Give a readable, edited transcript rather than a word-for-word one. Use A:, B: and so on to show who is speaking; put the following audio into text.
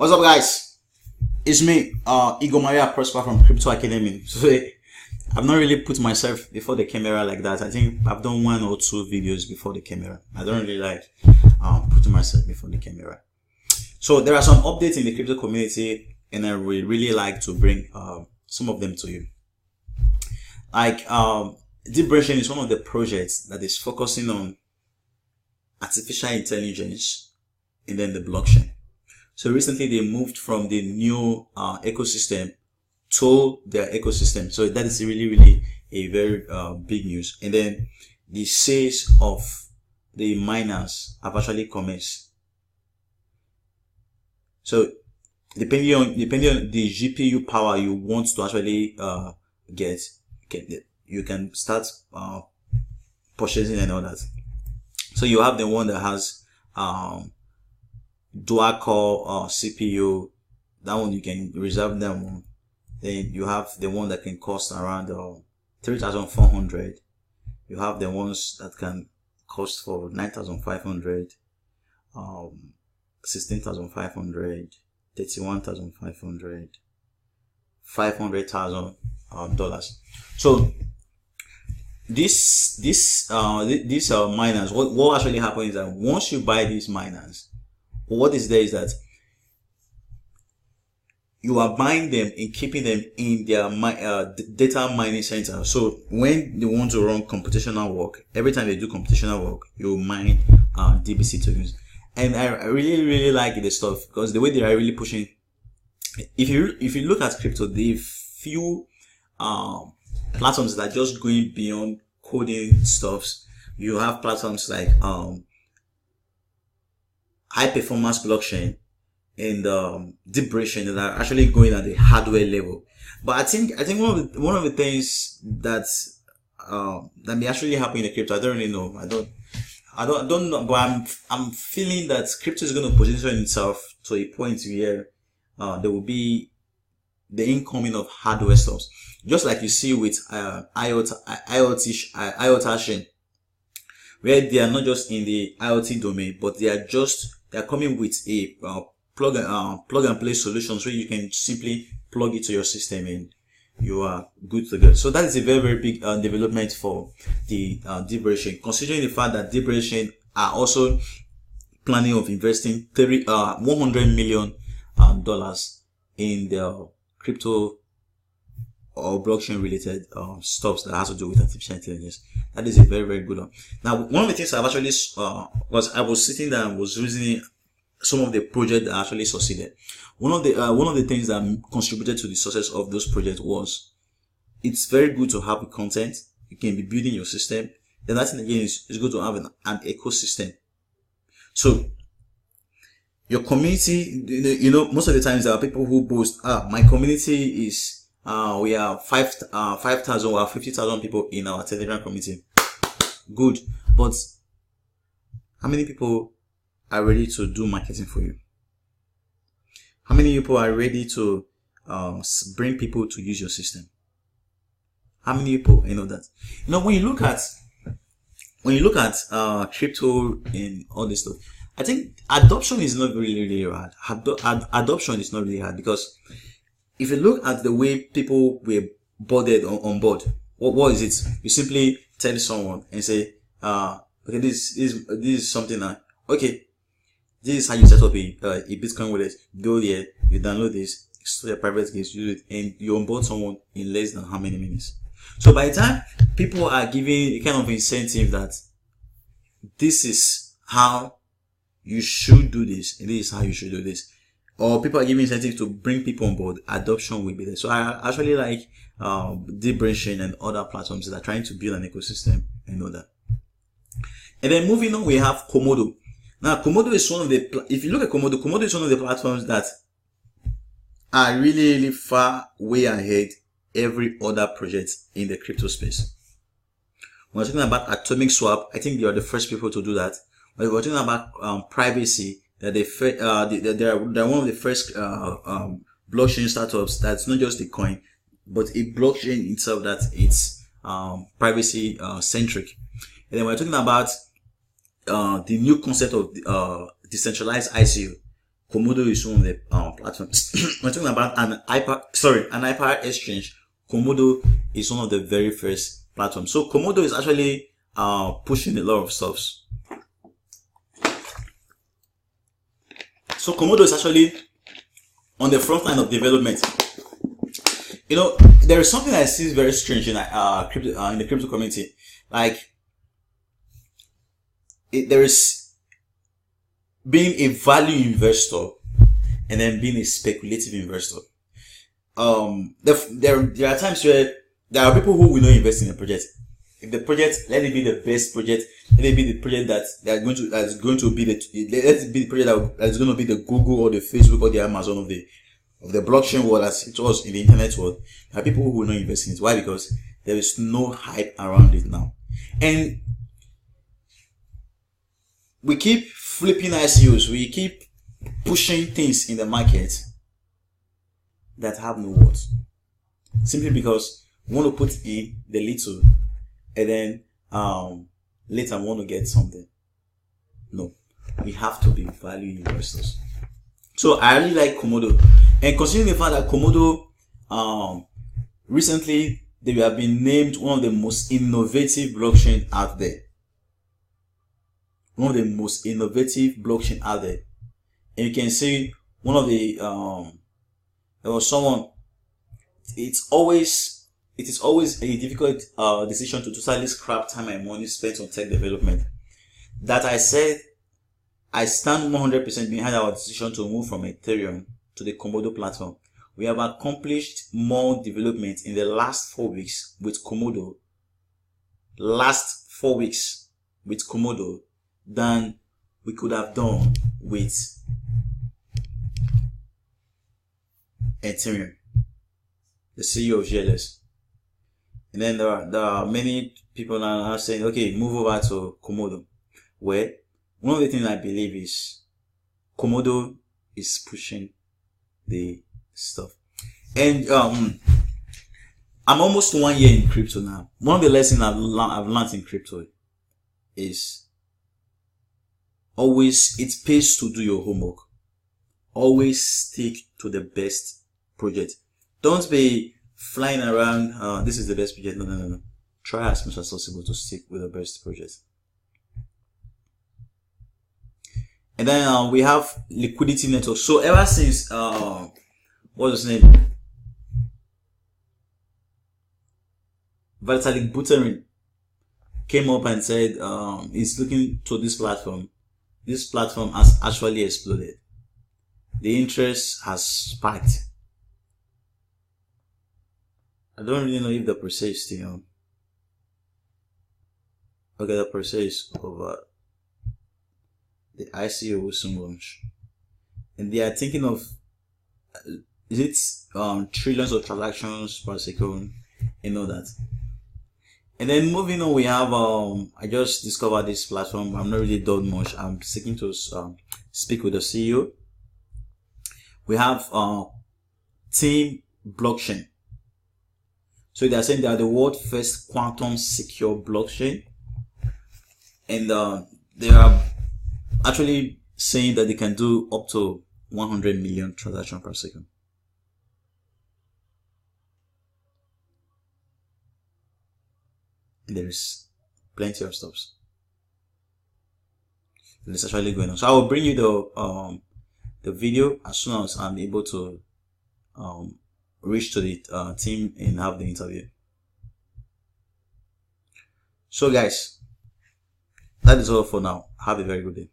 A: What's up, guys? It's me, Igor Maria Prosper from Crypto Academy. So I've not really put myself before the camera like that. I think I've done 1 or 2 videos before the camera. I don't really like putting myself before the camera. So there are some updates in the crypto community, and I would really like to bring some of them to you. Like Deepbrainchain is one of the projects that is focusing on artificial intelligence and then the blockchain. So recently they moved from the new ecosystem to their ecosystem. So that is really a very big news. And then the sales of the miners have actually commenced. So depending on the GPU power you want to actually get, you can start purchasing and all that. So you have the one that has dual core CPU. That one you can reserve that one. Then you have the one that can cost around 3,400. You have the ones that can cost for 9,500, 16,500, 31,500, $500,000. So these miners, what actually happens is that once you buy these miners, what is there is that you are buying them and keeping them in their data mining center. So when they want to run computational work, every time they do computational work, you mine DBC tokens. And I really like this stuff because the way they are really pushing. If you look at crypto, the few platforms that are just going beyond coding stuffs. You have platforms like high performance blockchain and Deepbrainchain that are actually going at the hardware level. But I think one of the things that may actually happen in the crypto, I don't really know. I don't know, but I'm feeling that crypto is going to position itself to a point where there will be the incoming of hardware stuff, just like you see with IoT, where they are not just in the IoT domain, but they are coming with a plug and play solutions where you can simply plug it to your system and you are good to go. So that is a very big development for the Deepbrainchain, considering the fact that Deepbrainchain are also planning of investing $100 million in the crypto or blockchain related stuff that has to do with artificial intelligence. That is a very good one. Now, one of the things I've actually I was sitting there and was reasoning some of the projects that actually succeeded. One of the things that contributed to the success of those projects was it's very good to have the content. You can be building your system. Then that thing again is good to have an ecosystem. So your community, most of the times there are people who boast, my community is, we have 5,000 or 50,000 people in our Telegram community. Good. But how many people are ready to do marketing for you? How many people are ready to bring people to use your system? How many people that? When you look at crypto and all this stuff, I think adoption is not really hard. Adoption is not really hard because if you look at the way people were boarded on board, what is it? You simply tell someone and say, okay, this is something that, okay, this is how you set up a Bitcoin wallet. Go there, you download this, store your private keys, use it, and you onboard someone in less than how many minutes? So by the time people are giving a kind of incentive that this is how you should do this, and this is how you should do this, or people are giving incentive to bring people on board, adoption will be there. So I actually like Deepbrainchain and other platforms that are trying to build an ecosystem and all that. And then moving on, we have Komodo. Now, Komodo is one of the, if you look at Komodo is one of the platforms that are really far way ahead every other project in the crypto space. When we're talking about atomic swap, I think they are the first people to do that. When we're talking about privacy, they're one of the first blockchain startups that's not just a coin, but a blockchain itself that it's privacy centric. And then we're talking about the new concept of decentralized ICO. Komodo is one of the platforms. We're talking about an hyper exchange. Komodo is one of the very first platforms. So Komodo is actually pushing a lot of stuff. So Komodo is actually on the front line of development. You know, there is something I see very strange in in the crypto community. Like, there is being a value investor and then being a speculative investor. There are times where there are people who will not invest in a project. If the project, let it be the best project, let it be the project that's going to be the project that's going to be the Google or the Facebook or the Amazon of the blockchain world, as it was in the internet world. There are people who will not invest in it. Why? Because there is no hype around it now. And we keep flipping ICOs, we keep pushing things in the market that have no worth. Simply because we want to put in the little and then later we want to get something. No, we have to be value investors. So I really like Komodo, and considering the fact that Komodo recently they have been named one of the most innovative blockchain out there. One of the most innovative blockchain out there. And you can see one of the there was someone, it is always a difficult decision to totally scrap time and money spent on tech development. That I said, I stand 100% behind our decision to move from Ethereum to the Komodo platform. We have accomplished more development in the last 4 weeks with Komodo. Last 4 weeks with Komodo than we could have done with Ethereum, the CEO of GLS. And then there are many people now are saying, okay, move over to Komodo. Where one of the things I believe is Komodo is pushing the stuff. And I'm almost 1 year in crypto now. One of the lessons I've learned in crypto is always, it pays to do your homework. Always stick to the best project. Don't be flying around, this is the best project. No. Try as much as possible to stick with the best project. And then we have Liquidity network. So ever since what's his name, VITALIK Buterin came up and said he's looking to this platform. This platform has actually exploded. The interest has spiked. I don't really know if the process is still on. Okay, the process is over. The ICO will soon launch. And they are thinking of, is it trillions of transactions per second and all that. And then moving on, we have, I just discovered this platform. I'm not really done much. I'm seeking to speak with the CEO. We have Team Blockchain. So they are saying they are the world's first quantum secure blockchain. And they are actually saying that they can do up to 100 million transactions per second. And there is plenty of stuff. And it's actually going on. So I will bring you the video as soon as I'm able to reach to the team and have the interview. So guys, that is all for now. Have a very good day.